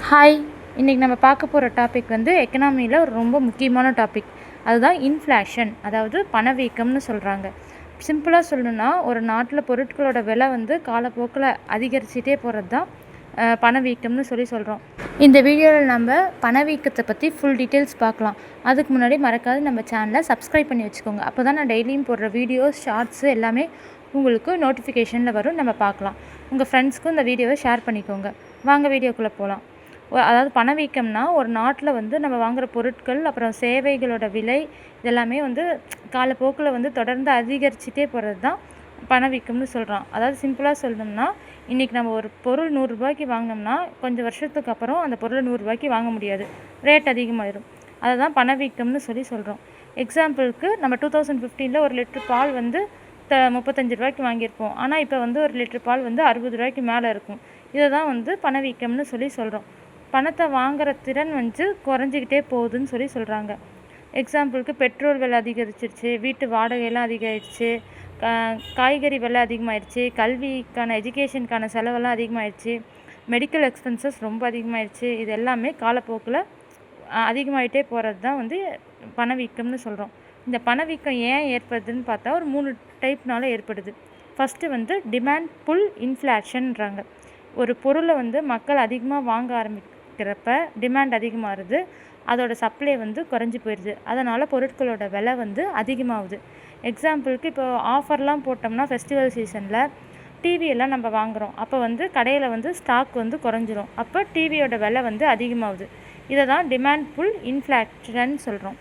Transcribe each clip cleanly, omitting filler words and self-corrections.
Hi, இன்றைக்கி நம்ம பார்க்க போகிற டாபிக் வந்து எக்கனாமியில் ஒரு ரொம்ப முக்கியமான டாபிக். அதுதான் இன்ஃப்ளேஷன், அதாவது பணவீக்கம்னு சொல்கிறாங்க. சிம்பிளாக சொல்லணுன்னா, ஒரு நாட்டில் பொருட்களோட விலை வந்து காலப்போக்கில் அதிகரிச்சிட்டே போகிறது தான் பணவீக்கம்னு சொல்கிறோம். இந்த வீடியோவில் நம்ம பணவீக்கத்தை பற்றி ஃபுல் டீட்டெயில்ஸ் பார்க்கலாம். அதுக்கு முன்னாடி மறக்காது நம்ம சேனலை சப்ஸ்கிரைப் பண்ணி வச்சுக்கோங்க. அப்போ தான் நான் டெய்லியும் போடுற வீடியோஸ், ஷார்ட்ஸு எல்லாமே உங்களுக்கு நோட்டிஃபிகேஷனில் வரும். நம்ம பார்க்கலாம். உங்கள் ஃப்ரெண்ட்ஸ்க்கும் இந்த வீடியோவை ஷேர் பண்ணிக்கோங்க. வாங்க வீடியோக்குள்ளே போகலாம். அதாவது பணவீக்கம்னா ஒரு நாட்டில் வந்து நம்ம வாங்குகிற பொருட்கள், அப்புறம் சேவைகளோட விலை இதெல்லாமே வந்து காலப்போக்கில் வந்து தொடர்ந்து அதிகரிச்சிட்டே போகிறது தான் பணவீக்கம்னு சொல்கிறோம். அதாவது சிம்பிளாக சொல்லணும்னா, இன்றைக்கி நம்ம ஒரு பொருள் 100 ரூபாய்க்கு வாங்கினோம்னா கொஞ்சம் வருஷத்துக்கு அப்புறம் அந்த பொருளை 100 ரூபாய்க்கு வாங்க முடியாது, ரேட் அதிகமாகிடும். அதை தான் பணவீக்கம்னு சொல்கிறோம். எக்ஸாம்பிளுக்கு நம்ம 2015 ஒரு லிட்டர் பால் வந்து 35 ரூபாய்க்கு வாங்கியிருப்போம். ஆனால் இப்போ வந்து ஒரு லிட்டர் பால் வந்து 60 ரூபாய்க்கு மேலே இருக்கும். இதை தான் வந்து பணவீக்கம்னு சொல்கிறோம். பணத்தை வாங்குகிற திறன் வந்து குறைஞ்சிக்கிட்டே போகுதுன்னு சொல்கிறாங்க. எக்ஸாம்பிளுக்கு பெட்ரோல் விலை அதிகரிச்சிருச்சு, வீட்டு வாடகையெல்லாம் அதிகரிச்சு, காய்கறி விலை அதிகமாகிடுச்சு, கல்விக்கான எஜுகேஷனுக்கான செலவெல்லாம் அதிகமாகிடுச்சு, மெடிக்கல் எக்ஸ்பென்சஸ் ரொம்ப அதிகமாகிடுச்சு. இது எல்லாமே காலப்போக்கில் அதிகமாகிட்டே போகிறது தான் வந்து பணவீக்கம்னு சொல்கிறோம். இந்த பணவீக்கம் ஏன் ஏற்படுதுன்னு பார்த்தா ஒரு 3 டைப்னால ஏற்படுது. ஃபஸ்ட்டு வந்து டிமாண்ட் புல் இன்ஃப்ளேஷன்றாங்க. ஒரு பொருளை வந்து மக்கள் அதிகமாக வாங்க ஆரம்பிக்கிறப்ப டிமாண்ட் அதிகமாகுது, அதோட சப்ளை வந்து குறைஞ்சி போயிடுது. அதனால் பொருட்களோட விலை வந்து அதிகமாகுது. எக்ஸாம்பிளுக்கு இப்போ ஆஃபர்லாம் போட்டோம்னா ஃபெஸ்டிவல் சீசனில் டிவியெல்லாம் நம்ம வாங்குகிறோம். அப்போ வந்து கடையில் வந்து ஸ்டாக் வந்து குறைஞ்சிரும். அப்போ டிவியோட விலை வந்து அதிகமாகுது. இதை தான் டிமாண்ட் புல் இன்ஃப்ளேஷன் சொல்கிறோம்.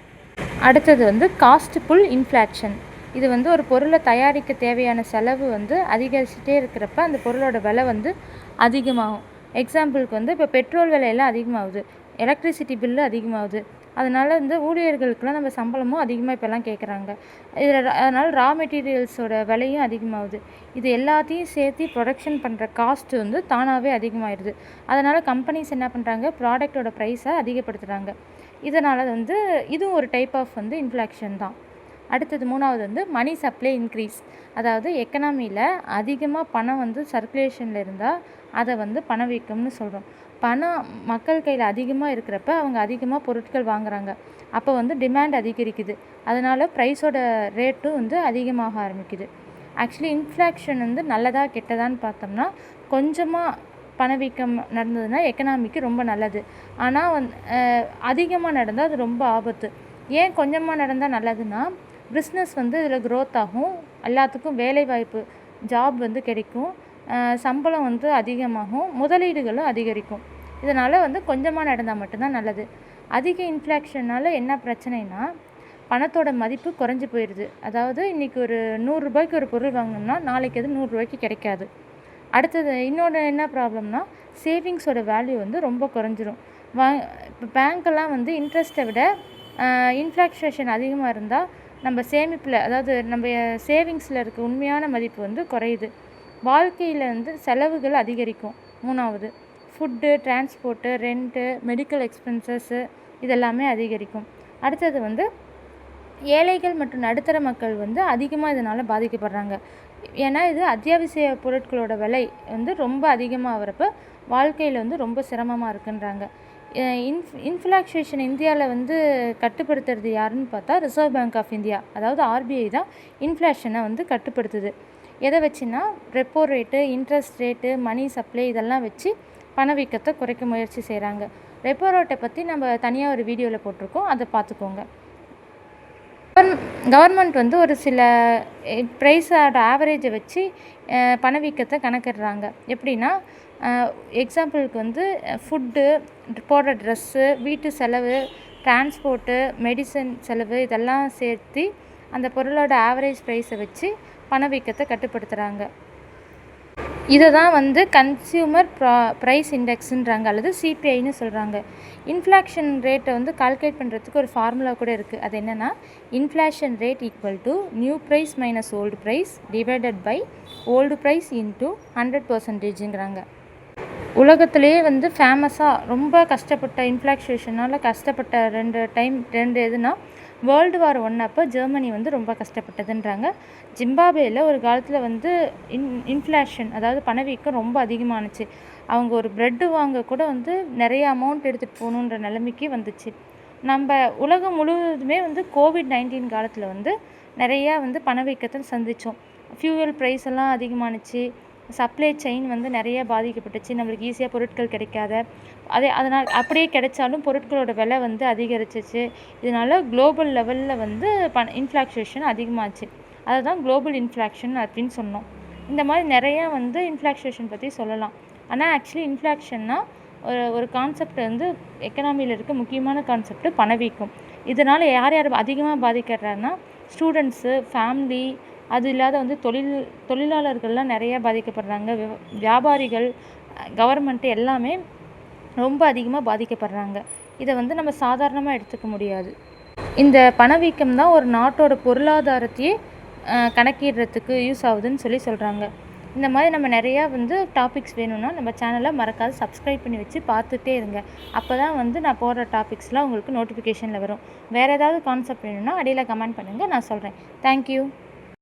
அடுத்தது வந்து காஸ்ட் புல் இன்ஃப்ளேஷன். இது வந்து ஒரு பொருளை தயாரிக்க தேவையான செலவு வந்து அதிகரிச்சுட்டே இருக்கிறப்ப அந்த பொருளோட விலை வந்து அதிகமாகும். எக்ஸாம்பிளுக்கு வந்து இப்போ பெட்ரோல் விலையெல்லாம் அதிகமாகுது, எலக்ட்ரிசிட்டி பில்லு அதிகமாகுது. அதனால் வந்து ஊழியர்களுக்கெல்லாம் நம்ம சம்பளமும் அதிகமாக இப்போல்லாம் கேட்குறாங்க. அதனால் ரா மெட்டீரியல்ஸோட விலையும் அதிகமாகுது. இது எல்லாத்தையும் சேர்த்து ப்ரொடக்ஷன் பண்ணுற காஸ்ட்டு வந்து தானாகவே அதிகமாகிடுது. அதனால் கம்பெனிஸ் என்ன பண்ணுறாங்க, ப்ராடக்டோட ப்ரைஸை அதிகப்படுத்துகிறாங்க. இதனால் வந்து இதுவும் ஒரு டைப் ஆஃப் வந்து இன்ஃப்ளேஷன் தான். அடுத்தது 3வது வந்து மணி சப்ளை இன்க்ரீஸ். அதாவது எக்கனாமியில் அதிகமாக பணம் வந்து சர்க்குலேஷனில் இருந்தால் அதை வந்து பணவீக்கம்னு சொல்கிறோம். பணம் மக்கள் கையில் அதிகமாக இருக்கிறப்ப அவங்க அதிகமாக பொருட்கள் வாங்குகிறாங்க. அப்போ வந்து டிமாண்ட் அதிகரிக்குது. அதனால் ப்ரைஸோட ரேட்டும் வந்து அதிகமாக ஆரம்பிக்குது. ஆக்சுவலி இன்ஃப்ளேஷன் வந்து நல்லதா கெட்டதான்னு பார்த்தோம்னா, கொஞ்சமாக பணவீக்கம் நடந்ததுன்னா எக்கனாமிக்கு ரொம்ப நல்லது. ஆனால் அதிகமாக நடந்தால் அது ரொம்ப ஆபத்து. ஏன் கொஞ்சமாக நடந்தால் நல்லதுன்னா, பிஸ்னஸ் வந்து இதில் க்ரோத் ஆகும், எல்லாத்துக்கும் வேலைவாய்ப்பு ஜாப் வந்து கிடைக்கும், சம்பளம் வந்து அதிகமாகும், முதலீடுகளும் அதிகரிக்கும். இதனால் வந்து கொஞ்சமாக நடந்தால் மட்டும்தான் நல்லது. அதிக இன்ஃப்ளேஷனால் என்ன பிரச்சனைனா, பணத்தோட மதிப்பு குறைஞ்சி போயிடுது. அதாவது இன்றைக்கி ஒரு 100 ரூபாய்க்கு ஒரு பொருள் வாங்கினோம்னா நாளைக்கு அது 100 ரூபாய்க்கு கிடைக்காது. அடுத்தது இன்னொன்று என்ன ப்ராப்ளம்னா, சேவிங்ஸோட வேல்யூ வந்து ரொம்ப குறைஞ்சிரும். இப்போ பேங்க்கெல்லாம் வந்து இன்ட்ரெஸ்ட்டை விட இன்ஃப்ளேஷன் அதிகமாக இருந்தால் நம்ம சேமிப்பில், அதாவது நம்ம சேவிங்ஸில் இருக்க உண்மையான மதிப்பு வந்து குறையுது. வாழ்க்கையில் வந்து செலவுகள் அதிகரிக்கும். 3வது food, transport, rent, medical expenses இதெல்லாமே அதிகரிக்கும். அடுத்தது வந்து ஏழைகள் மற்றும் நடுத்தர மக்கள் வந்து அதிகமாக இதனால் பாதிக்கப்படுறாங்க. ஏன்னா இது அத்தியாவசிய பொருட்களோட விலை வந்து ரொம்ப அதிகமாக வரப்போ வாழ்க்கையில் வந்து ரொம்ப சிரமமாக இருக்குன்றாங்க. இன்ஃப்ளேஷன் இந்தியாவில் வந்து கட்டுப்படுத்துறது யாருன்னு பார்த்தா ரிசர்வ் பேங்க் ஆஃப் இந்தியா, அதாவது ஆர்பிஐ தான் இன்ஃப்ளேஷனை வந்து கட்டுப்படுத்துது. எதை வச்சுன்னா repo rate, interest rate, money supply இதெல்லாம் வச்சு பணவீக்கத்தை குறைக்க முயற்சி செய்கிறாங்க. ரெப்போ ரேட்டை பற்றி நம்ம தனியாக ஒரு வீடியோவில் போட்டிருக்கோம், அதை பார்த்துக்கோங்க. கவர்மெண்ட் வந்து ஒரு சில ப்ரைஸோட ஆவரேஜை வச்சு பணவீக்கத்தை கணக்கிடுறாங்க. எப்படின்னா, எக்ஸாம்பிளுக்கு வந்து ஃபுட்டு, போடுற ட்ரெஸ்ஸு, வீட்டு செலவு, டிரான்ஸ்போர்ட்டு, மெடிசன் செலவு இதெல்லாம் சேர்த்து அந்த பொருளோட ஆவரேஜ் ப்ரைஸை வச்சு பணவீக்கத்தை கட்டுப்படுத்துகிறாங்க. இதை தான் வந்து கன்சியூமர் ப்ரைஸ் இண்டெக்ஸுன்றாங்க, அல்லது சிபிஐன்னு சொல்கிறாங்க. இன்ஃப்ளேஷன் ரேட்டை வந்து கால்குலேட் பண்ணுறதுக்கு ஒரு ஃபார்முலா கூட இருக்குது. அது என்னென்னா, inflation rate equal to new price minus old price divided by old price into 100%ங்கிறாங்க. உலகத்துலேயே வந்து ஃபேமஸாக ரொம்ப கஷ்டப்பட்ட இன்ஃப்ளேஷனால் கஷ்டப்பட்ட ரெண்டு எதுனா, வேர்ல்டு வார் 1 அப்போ ஜெர்மனி வந்து ரொம்ப கஷ்டப்பட்டதுன்றாங்க. ஜிம்பாப்வேயில் ஒரு காலத்தில் வந்து இன்ஃப்ளேஷன், அதாவது பணவீக்கம் ரொம்ப அதிகமானுச்சு. அவங்க ஒரு ப்ரெட்டு வாங்க கூட வந்து நிறைய அமௌண்ட் எடுத்துகிட்டு போகணுன்ற நிலைமைக்கு வந்துச்சு. நம்ம உலகம் முழுவதுமே வந்து கோவிட்-19 காலத்தில் வந்து நிறையா வந்து பணவீக்கத்தை சந்தித்தோம். ஃபியூவல் ப்ரைஸ் எல்லாம் அதிகமானுச்சு. சப்ளை செயின் வந்து நிறைய பாதிக்கப்பட்டுச்சு. நம்மளுக்கு ஈஸியாக பொருட்கள் கிடைக்காத அதனால் அப்படியே கிடைச்சாலும் பொருட்களோட விலை வந்து அதிகரிச்சிச்சு. இதனால் குளோபல் லெவலில் வந்து இன்ஃப்ளாக்சுவேஷன் அதிகமாச்சு. அதை தான் குளோபல் இன்ஃப்ளாக்ஷன் அப்படின்னு சொன்னோம். இந்த மாதிரி நிறையா வந்து இன்ஃப்ளாக்சுவேஷன் பற்றி சொல்லலாம். ஆனால் ஆக்சுவலி இன்ஃப்ளாக்ஷன்னா ஒரு கான்செப்ட் வந்து எக்கனாமியில் இருக்க முக்கியமான கான்செப்ட் பணவீக்கம். இதனால் யார் யார் அதிகமாக பாதிக்கிறாங்கன்னா ஸ்டூடெண்ட்ஸு, ஃபேமிலி, அது இல்லாத வந்து தொழிலாளர்கள்லாம் நிறையா பாதிக்கப்படுறாங்க. வியாபாரிகள், கவர்மெண்ட்டு எல்லாமே ரொம்ப அதிகமாக பாதிக்கப்படுறாங்க. இதை வந்து நம்ம சாதாரணமாக எடுத்துக்க முடியாது. இந்த பணவீக்கம் தான் ஒரு நாட்டோட பொருளாதாரத்தையே கணக்கிடுறதுக்கு யூஸ் ஆகுதுன்னு சொல்கிறாங்க. இந்த மாதிரி நம்ம நிறையா வந்து டாபிக்ஸ் வேணும்னா நம்ம சேனலை மறக்காது சப்ஸ்கிரைப் பண்ணி வச்சு பார்த்துட்டே இருங்க. அப்போ தான் வந்து நான் போடுற டாபிக்ஸ்லாம் உங்களுக்கு நோட்டிஃபிகேஷனில் வரும். வேறு ஏதாவது கான்செப்ட் வேணும்னா அடியில் கமெண்ட் பண்ணுங்கள், நான் சொல்கிறேன். தேங்க்யூ.